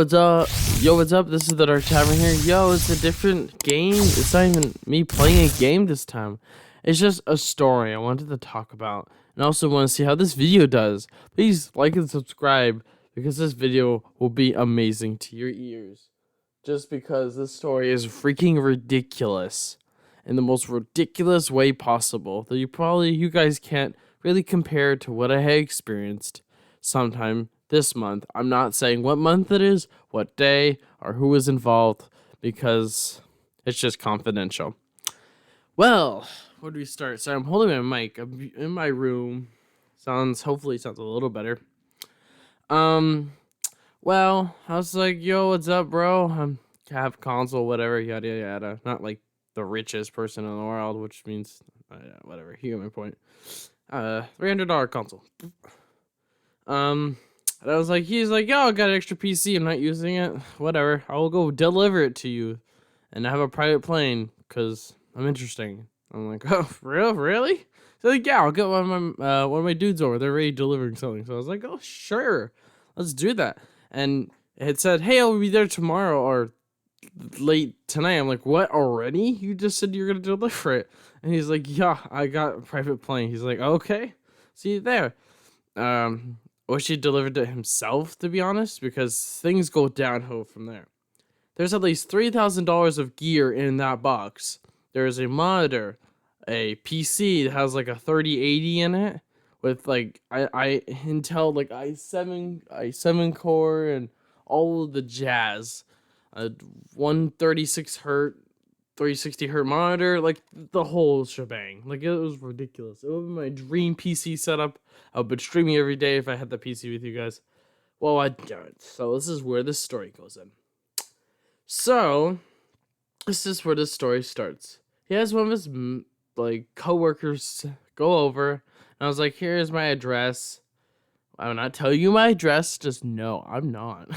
what's up? Yo, what's up? This is the Dark Tavern here. Yo, it's a different game. It's not even me playing a game this time. It's just a story I wanted to talk about. And I also want to see how this video does. Please like and subscribe because this video will be amazing to your ears. Just because this story is freaking ridiculous. In the most ridiculous way possible. That you guys can't really compare to what I had experienced sometime this month. I'm not saying what month it is, what day, or who is involved, because it's just confidential. Well, where do we start? So I'm holding my mic. I'm in my room. Hopefully sounds a little better. Well, I was like, yo, what's up, bro? I have console, whatever, yada, yada. Not like the richest person in the world, which means, whatever, you get my point. $300 console. And I was like, he's like, yo, I got an extra PC. I'm not using it. Whatever. I will go deliver it to you. And I have a private plane because I'm interesting. I'm like, oh, really? So like, yeah, I'll get one of my dudes over. They're already delivering something. So I was like, oh, sure. Let's do that. And it said, hey, I'll be there tomorrow or late tonight. I'm like, what, already? You just said you're going to deliver it. And he's like, yeah, I got a private plane. He's like, okay, see you there. Wish he delivered it himself, to be honest, because things go downhill from there. There's at least $3,000 of gear in that box. There's a monitor, a PC that has like a 3080 in it with like Intel like i7 core and all of the jazz. A 136 hertz 360 hertz monitor, like the whole shebang. Like, it was ridiculous. It would be my dream PC setup. I would be streaming every day if I had the PC with you guys. Well, I don't. So this is where this story goes in. So this is where this story starts. He has one of his like coworkers go over, and I was like, "Here's my address. I will not tell you my address. Just no, I'm not.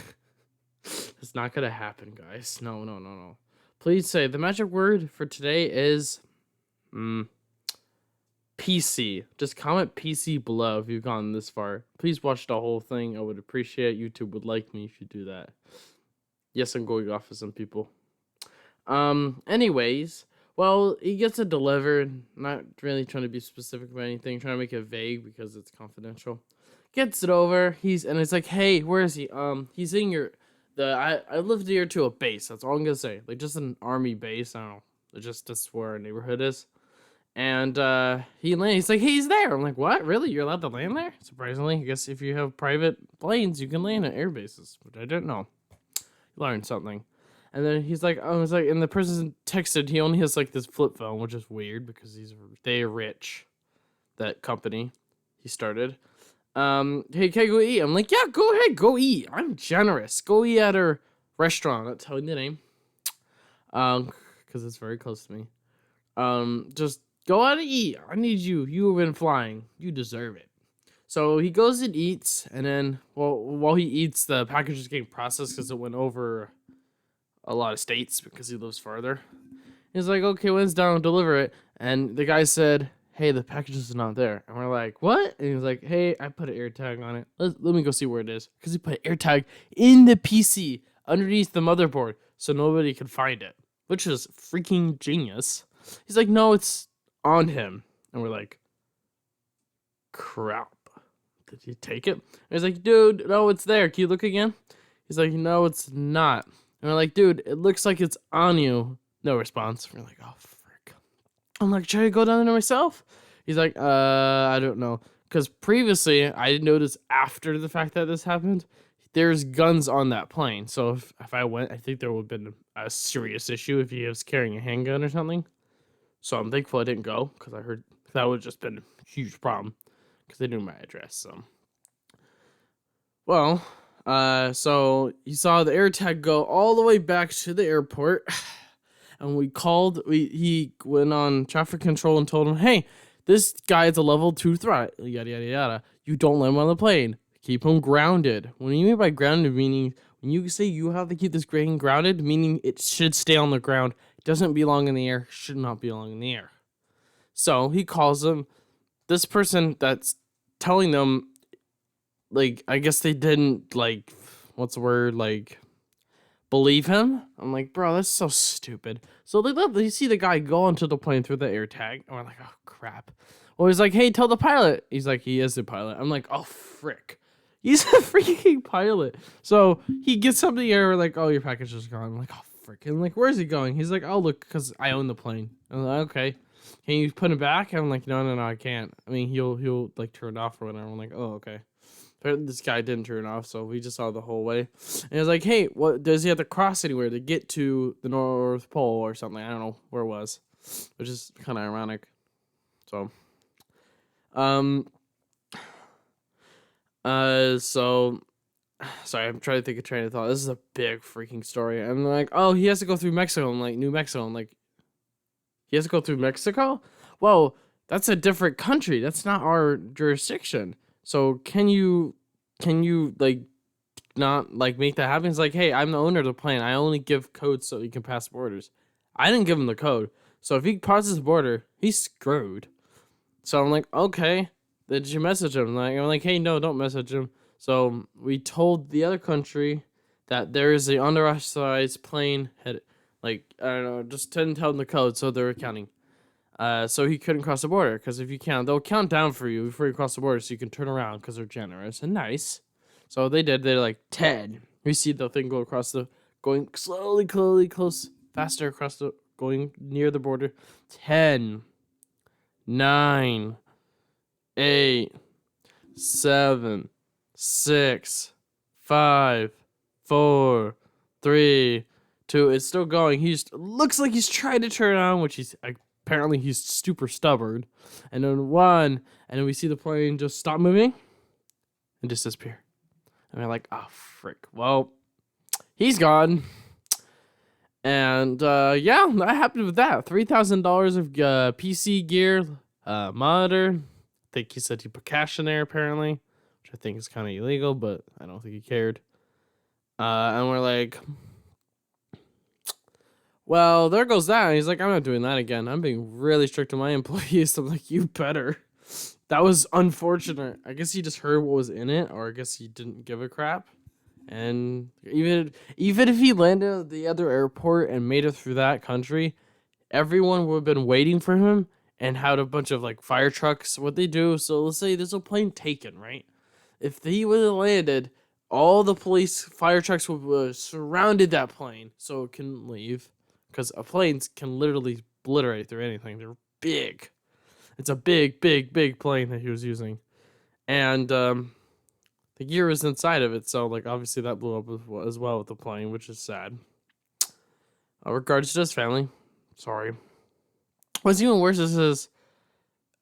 It's not gonna happen, guys. No. Please say the magic word for today is PC. Just comment PC below if you've gone this far. Please watch the whole thing. I would appreciate it. YouTube would like me if you do that. Yes, I'm going off of some people. Anyways, well, he gets it delivered. Not really trying to be specific about anything. Trying to make it vague because it's confidential. Gets it over. And it's like, hey, where is he? He's in your... I lived here to a base. That's all I'm gonna say. Like, just an army base. I don't know. That's where our neighborhood is. And he lands. He's like, hey, he's there. I'm like, what? Really? You're allowed to land there? Surprisingly, I guess if you have private planes, you can land at air bases, which I didn't know. Learned something. And then he's like, and the person texted. He only has like this flip phone, which is weird because they're rich. That company he started. Hey, can I go eat? I'm like, yeah, go ahead, go eat. I'm generous. Go eat at our restaurant. Not telling the name. Because it's very close to me. Just go out and eat. I need you. You have been flying. You deserve it. So he goes and eats, and then, while he eats, the package is getting processed because it went over a lot of states because he lives farther. He's like, okay, when it's done, I'll deliver it. And the guy said, hey, the package is not there. And we're like, what? And he's like, hey, I put an air tag on it. Let me go see where it is. Because he put an air tag in the PC underneath the motherboard so nobody could find it, which is freaking genius. He's like, no, it's on him. And we're like, crap. Did you take it? And he's like, dude, no, it's there. Can you look again? He's like, no, it's not. And we're like, dude, it looks like it's on you. No response. We're like, oh, I'm like, should I go down there myself? He's like, I don't know. Because previously, I didn't notice after the fact that this happened, there's guns on that plane. So if I went, I think there would have been a serious issue if he was carrying a handgun or something. So I'm thankful I didn't go because I heard that would have just been a huge problem because they knew my address. So, well, so he saw the air tag go all the way back to the airport. And he went on traffic control and told him, hey, this guy is a level 2 threat, yada, yada, yada. You don't let him on the plane. Keep him grounded. What do you mean by grounded? Meaning, when you say you have to keep this plane grounded, meaning it should stay on the ground. It doesn't belong in the air. Should not belong in the air. So he calls him. This person that's telling them, like, I guess they didn't, like, what's the word? Like, believe him. I'm like, bro, that's so stupid. So they see the guy go onto the plane through the air tag, and we're like, oh crap. Well, he's like, hey, tell the pilot. He's like, he is the pilot. I'm like, oh frick. He's a freaking pilot. So he gets up in the air, we're like, oh, your package is gone. I'm like, oh frick. And like, where's he going? He's like, oh look, because I own the plane. I'm like, okay. Can you put it back? I'm like, no, I can't. I mean, he'll like turn it off or whatever. I'm like, oh, okay. But this guy didn't turn it off, so we just saw the whole way. And he was like, hey, what does he have to cross anywhere to get to the North Pole or something? I don't know where it was, which is kind of ironic. So, so sorry, I'm trying to think of train of thought. This is a big freaking story. I'm like, oh, he has to go through Mexico. I'm like, New Mexico. I'm like, he has to go through Mexico? Well, that's a different country. That's not our jurisdiction. So can you like not like make that happen? It's like, hey, I'm the owner of the plane. I only give codes so you can pass borders. I didn't give him the code. So if he crosses the border, he's screwed. So I'm like, okay. Did you message him? I'm like, hey, no, don't message him. So we told the other country that there is a undersized plane headed, like, I don't know, just didn't tell them the code, so they're counting. So he couldn't cross the border, because if you count, they'll count down for you before you cross the border, so you can turn around, because they're generous and nice. So they did. They're like 10. We see the thing go across going slowly, close, faster across going near the border. 10, 9, 8, 7, 6, 5, 4, 3, 2. It's still going. Looks like he's trying to turn on, which apparently he's super stubborn. And then 1, and then we see the plane just stop moving and just disappear. And we're like, oh frick. Well, he's gone. And yeah, that happened with that. $3,000 of PC gear, monitor. I think he said he put cash in there apparently, which I think is kind of illegal, but I don't think he cared. And we're like, well, there goes that. And he's like, I'm not doing that again. I'm being really strict to my employees. I'm like, you better. That was unfortunate. I guess he just heard what was in it, or I guess he didn't give a crap. And even if he landed at the other airport and made it through that country, everyone would have been waiting for him and had a bunch of like fire trucks. What they do, so let's say there's a plane taken, right? If he would have landed, all the police fire trucks would have surrounded that plane so it couldn't leave, because planes can literally obliterate through anything. They're big. It's a big plane that he was using, and the gear was inside of it, so like obviously that blew up as well with the plane, which is sad. Regards to his family, sorry. What's even worse is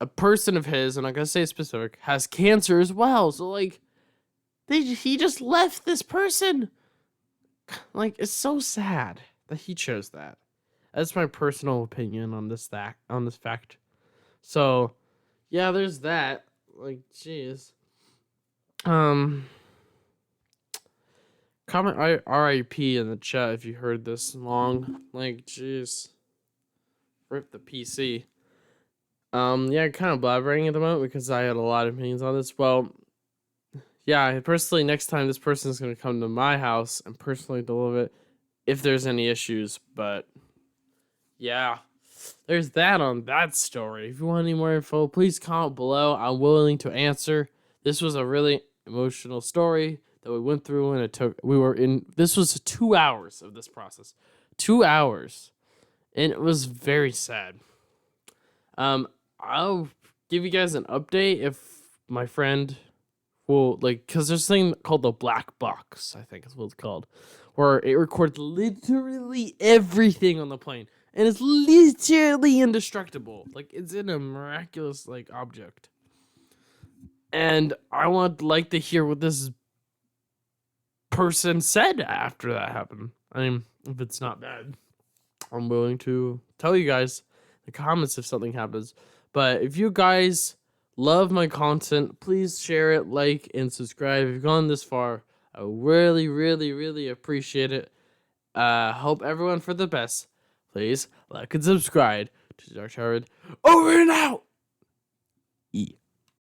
a person of his, and I'm gonna say specific, has cancer as well. So like, he just left this person. Like, it's so sad that he chose that. That's my personal opinion on this fact. So, yeah, there's that. Like, jeez. Comment RIP in the chat if you heard this long. Like, jeez. Rip the PC. Yeah, kind of blabbering at the moment because I had a lot of opinions on this. Well, yeah, personally, next time this person is going to come to my house and personally deliver it if there's any issues. But, yeah. There's that on that story. If you want any more info, please comment below. I'm willing to answer. This was a really emotional story that we went through, and this was 2 hours of this process. 2 hours. And it was very sad. I'll give you guys an update if my friend will, like, because there's a thing called the black box, I think is what it's called, where it records literally everything on the plane. And it's literally indestructible. Like, it's in a miraculous, like, object. And I would like to hear what this person said after that happened. I mean, if it's not bad, I'm willing to tell you guys in the comments if something happens. But if you guys love my content, please share it, like, and subscribe. If you've gone this far, I really appreciate it. Hope everyone for the best. Please like and subscribe to Dark Howard. Over and out!